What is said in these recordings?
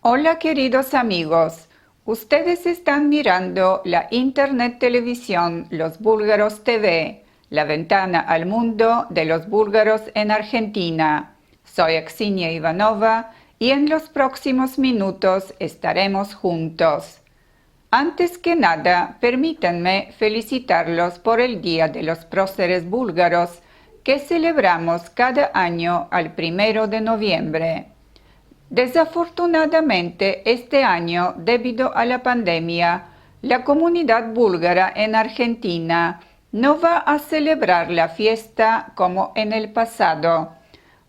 Hola queridos amigos, ustedes están mirando la Internet Televisión Los Búlgaros TV, la ventana al mundo de los búlgaros en Argentina. Soy Axinia Ivanova y en los próximos minutos estaremos juntos. Antes que nada, permítanme felicitarlos por el Día de los Próceres Búlgaros que celebramos cada año al 1 de noviembre. Desafortunadamente, este año, debido a la pandemia, la comunidad búlgara en Argentina no va a celebrar la fiesta como en el pasado.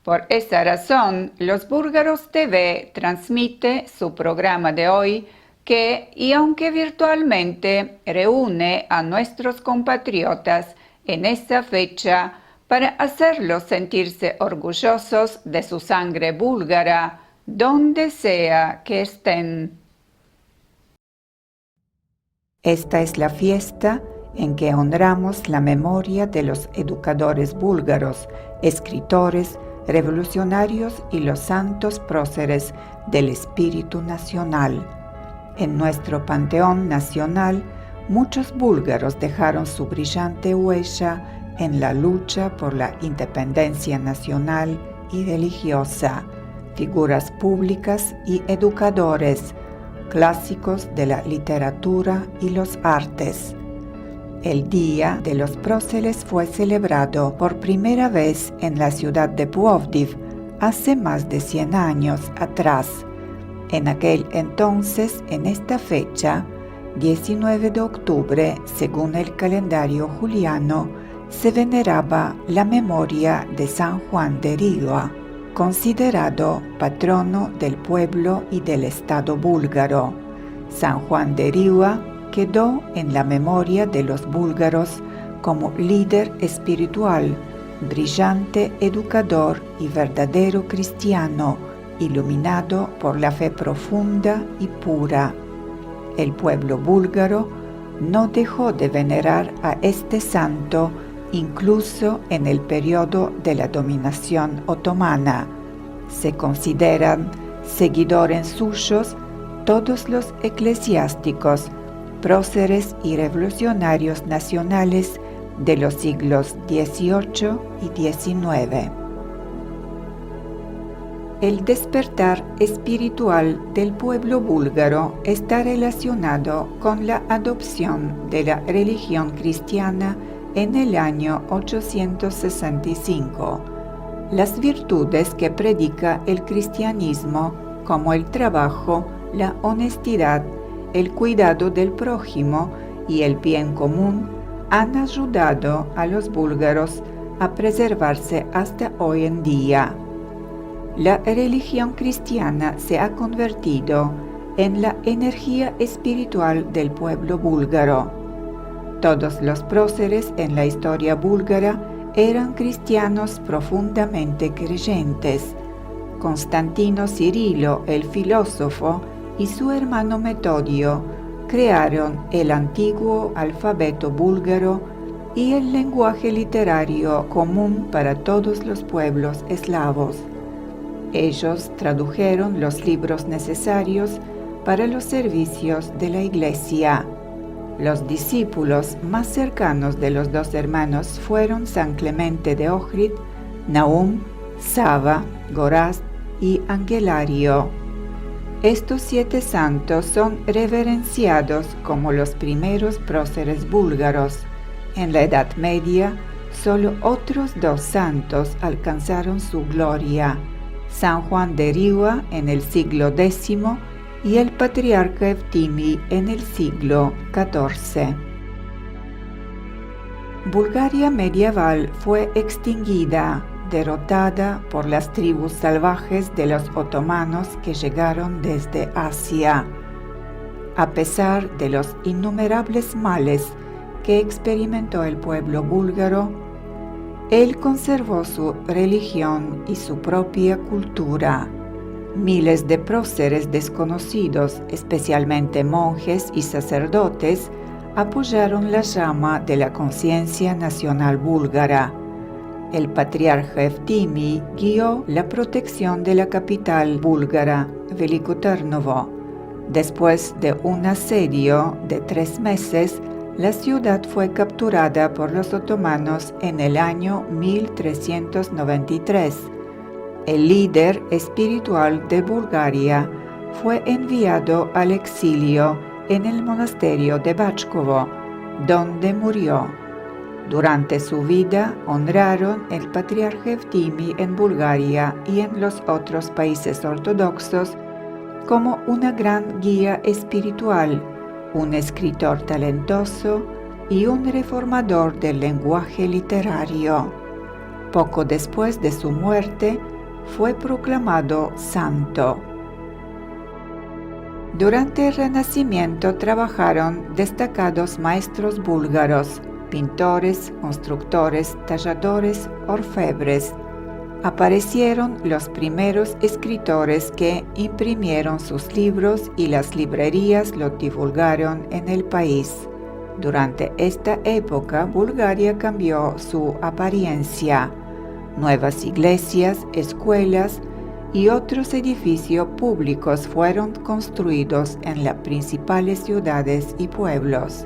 Por esa razón, Los Búlgaros TV transmite su programa de hoy que, y aunque virtualmente, reúne a nuestros compatriotas en esta fecha para hacerlos sentirse orgullosos de su sangre búlgara, donde sea que estén. Esta es la fiesta en que honramos la memoria de los educadores búlgaros, escritores, revolucionarios y los santos próceres del espíritu nacional. En nuestro panteón nacional, muchos búlgaros dejaron su brillante huella en la lucha por la independencia nacional y religiosa. Figuras públicas y educadores, clásicos de la literatura y los artes. El Día de los Próceres fue celebrado por primera vez en la ciudad de Plovdiv hace más de 100 años atrás. En aquel entonces, en esta fecha, 19 de octubre, según el calendario juliano, se veneraba la memoria de San Juan de Riga, considerado patrono del pueblo y del Estado búlgaro. San Juan de Riga quedó en la memoria de los búlgaros como líder espiritual, brillante educador y verdadero cristiano, iluminado por la fe profunda y pura. El pueblo búlgaro no dejó de venerar a este santo incluso en el periodo de la dominación otomana. Se consideran seguidores suyos todos los eclesiásticos, próceres y revolucionarios nacionales de los siglos XVIII y XIX. El despertar espiritual del pueblo búlgaro está relacionado con la adopción de la religión cristiana en el año 865. Las virtudes que predica el cristianismo, como el trabajo, la honestidad, el cuidado del prójimo y el bien común, han ayudado a los búlgaros a preservarse hasta hoy en día. La religión cristiana se ha convertido en la energía espiritual del pueblo búlgaro. Todos los próceres en la historia búlgara eran cristianos profundamente creyentes. Constantino Cirilo, el filósofo, y su hermano Metodio crearon el antiguo alfabeto búlgaro y el lenguaje literario común para todos los pueblos eslavos. Ellos tradujeron los libros necesarios para los servicios de la Iglesia. Los discípulos más cercanos de los dos hermanos fueron San Clemente de Ohrid, Nahum, Sava, Gorazd y Angelario. Estos 7 santos son reverenciados como los primeros próceres búlgaros. En la Edad Media, solo otros 2 santos alcanzaron su gloria: San Juan de Riga en el siglo X y el patriarca Evtimii en el siglo XIV. Bulgaria medieval fue extinguida, derrotada por las tribus salvajes de los otomanos que llegaron desde Asia. A pesar de los innumerables males que experimentó el pueblo búlgaro, él conservó su religión y su propia cultura. Miles de próceres desconocidos, especialmente monjes y sacerdotes, apoyaron la llama de la conciencia nacional búlgara. El patriarca Evtimi guió la protección de la capital búlgara, Veliko Térnovo. Después de un asedio de 3 meses, la ciudad fue capturada por los otomanos en el año 1393. El líder espiritual de Bulgaria fue enviado al exilio en el monasterio de Bachkovo, donde murió. Durante su vida honraron el patriarca Evtimi en Bulgaria y en los otros países ortodoxos como una gran guía espiritual, un escritor talentoso y un reformador del lenguaje literario. Poco después de su muerte, fue proclamado santo. Durante el Renacimiento trabajaron destacados maestros búlgaros, pintores, constructores, talladores, orfebres. Aparecieron los primeros escritores que imprimieron sus libros y las librerías lo divulgaron en el país. Durante esta época, Bulgaria cambió su apariencia. Nuevas iglesias, escuelas y otros edificios públicos fueron construidos en las principales ciudades y pueblos.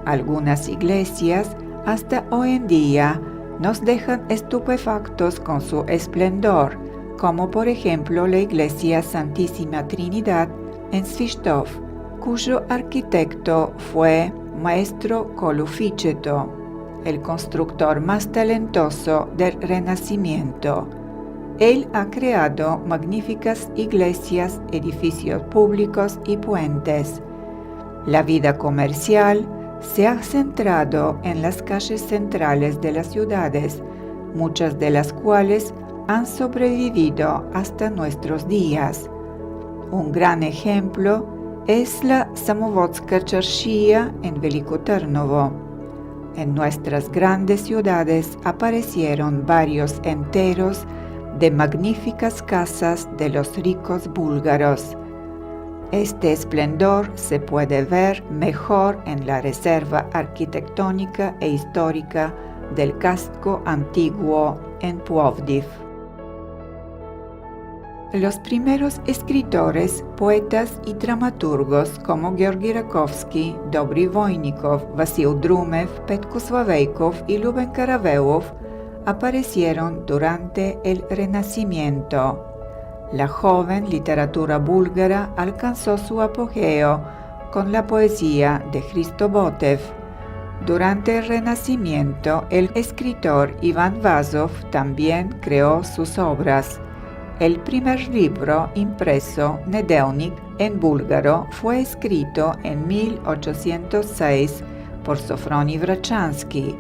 Algunas iglesias, hasta hoy en día, nos dejan estupefactos con su esplendor, como por ejemplo la iglesia Santísima Trinidad en Svištov, cuyo arquitecto fue Maestro Coluficeto, el constructor más talentoso del Renacimiento. Él ha creado magníficas iglesias, edificios públicos y puentes. La vida comercial se ha centrado en las calles centrales de las ciudades, muchas de las cuales han sobrevivido hasta nuestros días. Un gran ejemplo es la Samovodska Charshia en Veliko Térnovo. En nuestras grandes ciudades aparecieron varios enteros de magníficas casas de los ricos búlgaros. Este esplendor se puede ver mejor en la reserva arquitectónica e histórica del casco antiguo en Plovdiv. Los primeros escritores, poetas y dramaturgos como Georgi Rakovsky, Dobry Voynikov, Vasil Drumev, Petko Svaveikov y Luben Karaveov aparecieron durante el Renacimiento. La joven literatura búlgara alcanzó su apogeo con la poesía de Hristo Botev. Durante el Renacimiento, el escritor Ivan Vazov también creó sus obras. El primer libro impreso, Nedelnik, en búlgaro, fue escrito en 1806 por Sofroni Vrachansky.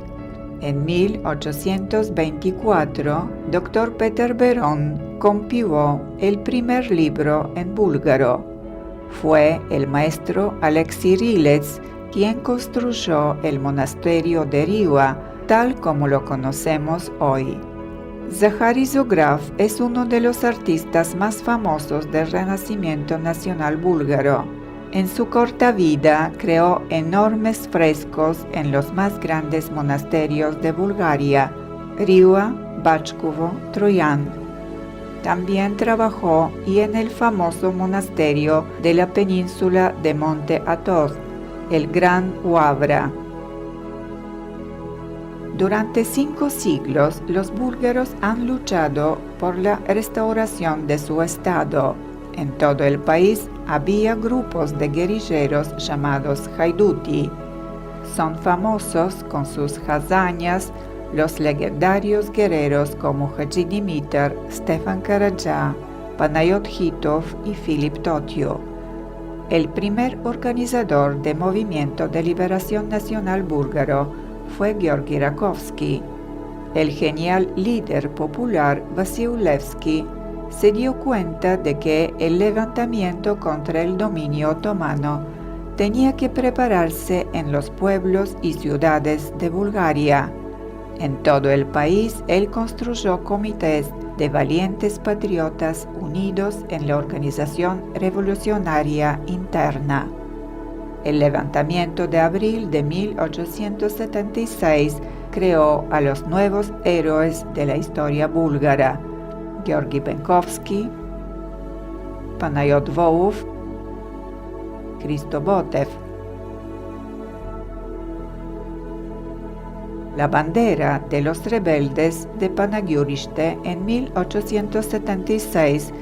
En 1824, Dr. Peter Beron compiló el primer libro en búlgaro. Fue el maestro Alexis Rilets quien construyó el monasterio de Riva, tal como lo conocemos hoy. Zahari Zograf es uno de los artistas más famosos del Renacimiento nacional búlgaro. En su corta vida creó enormes frescos en los más grandes monasterios de Bulgaria, Riva, Bachkovo, Troyan. También trabajó en el famoso monasterio de la península de Monte Athos, el Gran Wawra. Durante 5 siglos, los búlgaros han luchado por la restauración de su estado. En todo el país había grupos de guerrilleros llamados Haiduti. Son famosos con sus hazañas los legendarios guerreros como Hadži Dimitar, Stefan Karadža, Panayot Hitov y Filip Totio. El primer organizador del Movimiento de Liberación Nacional Búlgaro fue Georgi Rakovsky. El genial líder popular Vasil Levski se dio cuenta de que el levantamiento contra el dominio otomano tenía que prepararse en los pueblos y ciudades de Bulgaria. En todo el país, él construyó comités de valientes patriotas unidos en la organización revolucionaria interna. El levantamiento de abril de 1876 creó a los nuevos héroes de la historia búlgara, Georgi Benkovsky, Panayot Vouf, Christo Botev. La bandera de los rebeldes de Panagyuriste en 1876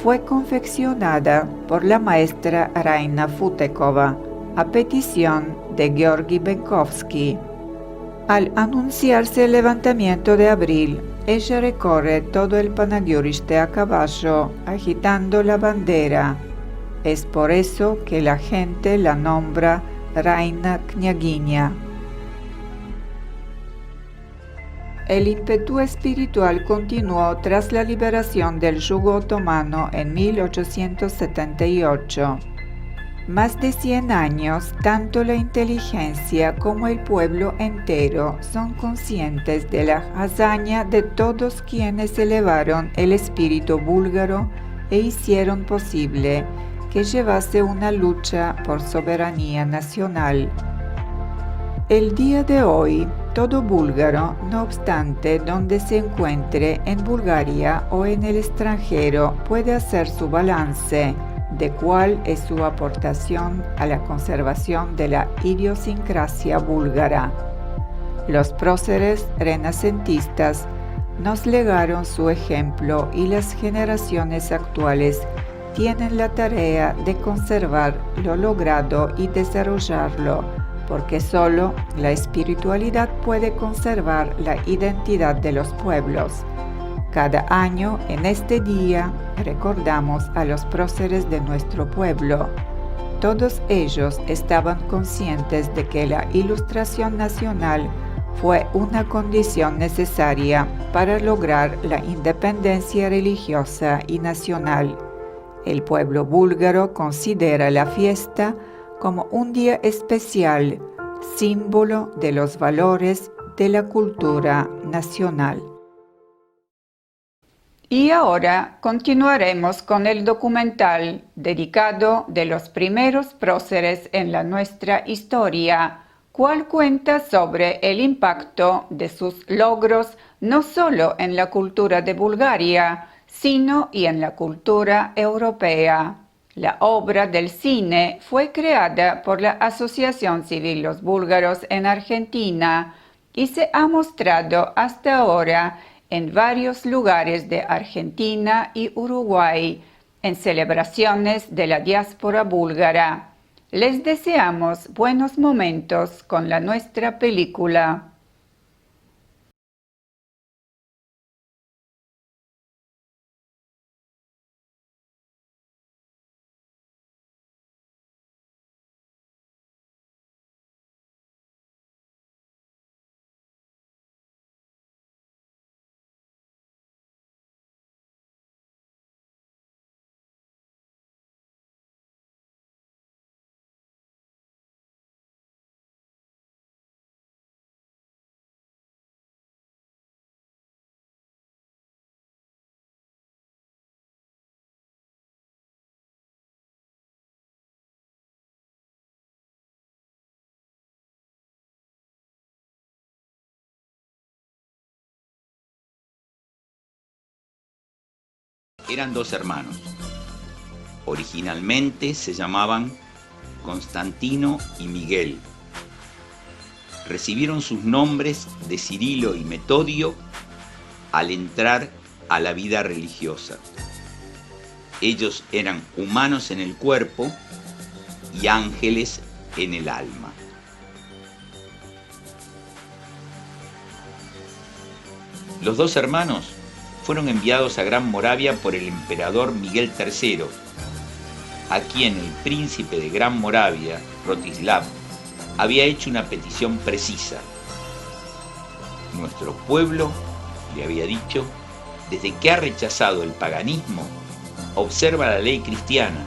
fue confeccionada por la maestra Raina Futekova a petición de Georgi Benkovsky. Al anunciarse el levantamiento de abril, ella recorre todo el Panagyuriste a caballo, agitando la bandera. Es por eso que la gente la nombra Raina Kniaginia. El ímpetu espiritual continuó tras la liberación del yugo otomano en 1878. Más de 100 años, tanto la inteligencia como el pueblo entero son conscientes de la hazaña de todos quienes elevaron el espíritu búlgaro e hicieron posible que llevase una lucha por soberanía nacional. El día de hoy, todo búlgaro, no obstante donde se encuentre en Bulgaria o en el extranjero, puede hacer su balance de cuál es su aportación a la conservación de la idiosincrasia búlgara. Los próceres renacentistas nos legaron su ejemplo y las generaciones actuales tienen la tarea de conservar lo logrado y desarrollarlo, porque solo la espiritualidad puede conservar la identidad de los pueblos. Cada año, en este día, recordamos a los próceres de nuestro pueblo. Todos ellos estaban conscientes de que la ilustración nacional fue una condición necesaria para lograr la independencia religiosa y nacional. El pueblo búlgaro considera la fiesta como un día especial, símbolo de los valores de la cultura nacional. Y ahora continuaremos con el documental dedicado de los primeros próceres en nuestra historia, cual cuenta sobre el impacto de sus logros no solo en la cultura de Bulgaria, sino y en la cultura europea. La obra del cine fue creada por la Asociación Civil Los Búlgaros en Argentina y se ha mostrado hasta ahora en varios lugares de Argentina y Uruguay, en celebraciones de la diáspora búlgara. Les deseamos buenos momentos con nuestra película. Eran dos hermanos. Originalmente se llamaban Constantino y Miguel. Recibieron sus nombres de Cirilo y Metodio al entrar a la vida religiosa. Ellos eran humanos en el cuerpo y ángeles en el alma. Los dos hermanos fueron enviados a Gran Moravia por el emperador Miguel III, a quien el príncipe de Gran Moravia, Rostislav, había hecho una petición precisa. Nuestro pueblo, le había dicho, desde que ha rechazado el paganismo, observa la ley cristiana,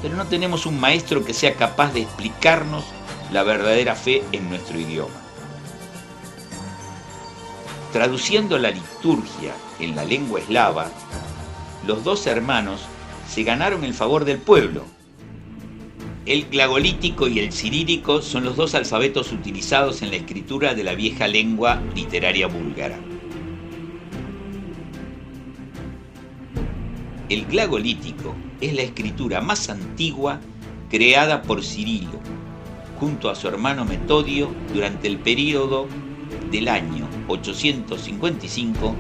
pero no tenemos un maestro que sea capaz de explicarnos la verdadera fe en nuestro idioma. Traduciendo la liturgia en la lengua eslava, los dos hermanos se ganaron el favor del pueblo El glagolítico y el cirílico son los dos alfabetos utilizados en la escritura de la vieja lengua literaria búlgara. El glagolítico es la escritura más antigua creada por Cirilo, junto a su hermano Metodio, durante el período del año 855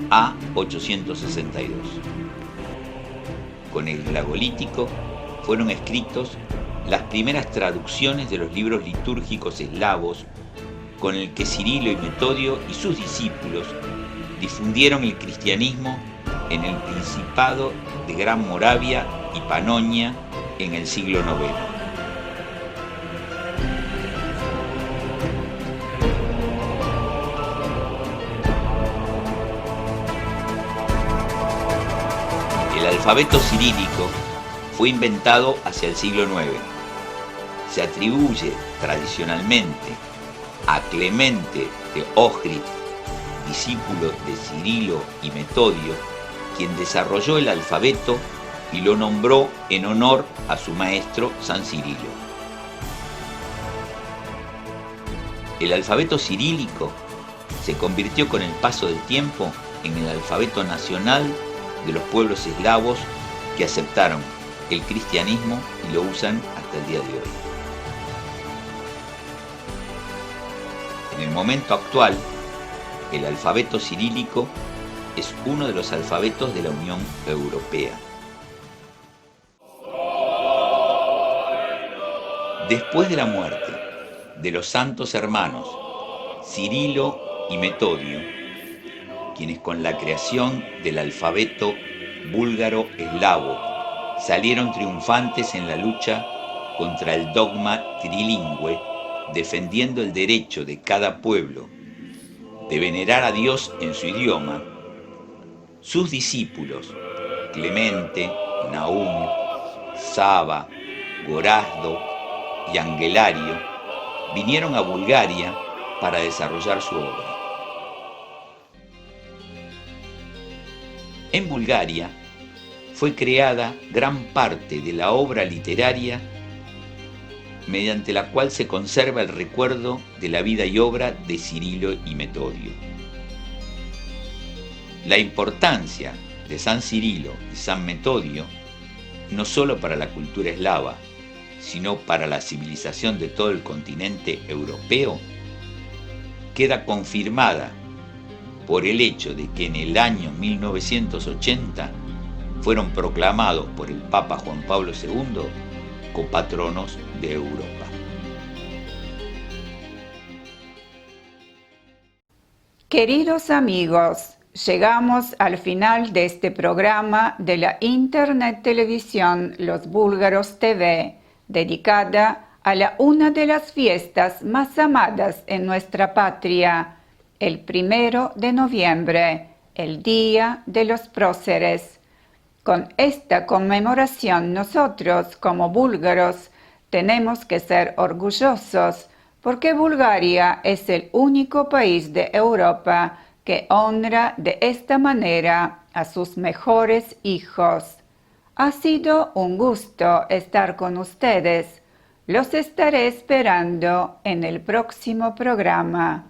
a 862. Con el glagolítico fueron escritos las primeras traducciones de los libros litúrgicos eslavos, con el que Cirilo y Metodio y sus discípulos difundieron el cristianismo en el Principado de Gran Moravia y Panonia en el siglo IX. El alfabeto cirílico fue inventado hacia el siglo IX. Se atribuye tradicionalmente a Clemente de Ohrid, discípulo de Cirilo y Metodio, quien desarrolló el alfabeto y lo nombró en honor a su maestro San Cirilo. El alfabeto cirílico se convirtió con el paso del tiempo en el alfabeto nacional de los pueblos eslavos que aceptaron el cristianismo y lo usan hasta el día de hoy. En el momento actual, el alfabeto cirílico es uno de los alfabetos de la Unión Europea. Después de la muerte de los santos hermanos Cirilo y Metodio, quienes con la creación del alfabeto búlgaro-eslavo salieron triunfantes en la lucha contra el dogma trilingüe, defendiendo el derecho de cada pueblo de venerar a Dios en su idioma, sus discípulos, Clemente, Nahum, Saba, Gorazdo y Angelario, vinieron a Bulgaria para desarrollar su obra. En Bulgaria fue creada gran parte de la obra literaria mediante la cual se conserva el recuerdo de la vida y obra de Cirilo y Metodio. La importancia de San Cirilo y San Metodio, no solo para la cultura eslava, sino para la civilización de todo el continente europeo, queda confirmada por el hecho de que en el año 1980 fueron proclamados por el Papa Juan Pablo II copatronos de Europa. Queridos amigos, llegamos al final de este programa de la Internet Televisión Los Búlgaros TV, dedicada a una de las fiestas más amadas en nuestra patria, el 1 de noviembre, el Día de los Próceres. Con esta conmemoración nosotros, como búlgaros, tenemos que ser orgullosos porque Bulgaria es el único país de Europa que honra de esta manera a sus mejores hijos. Ha sido un gusto estar con ustedes. Los estaré esperando en el próximo programa.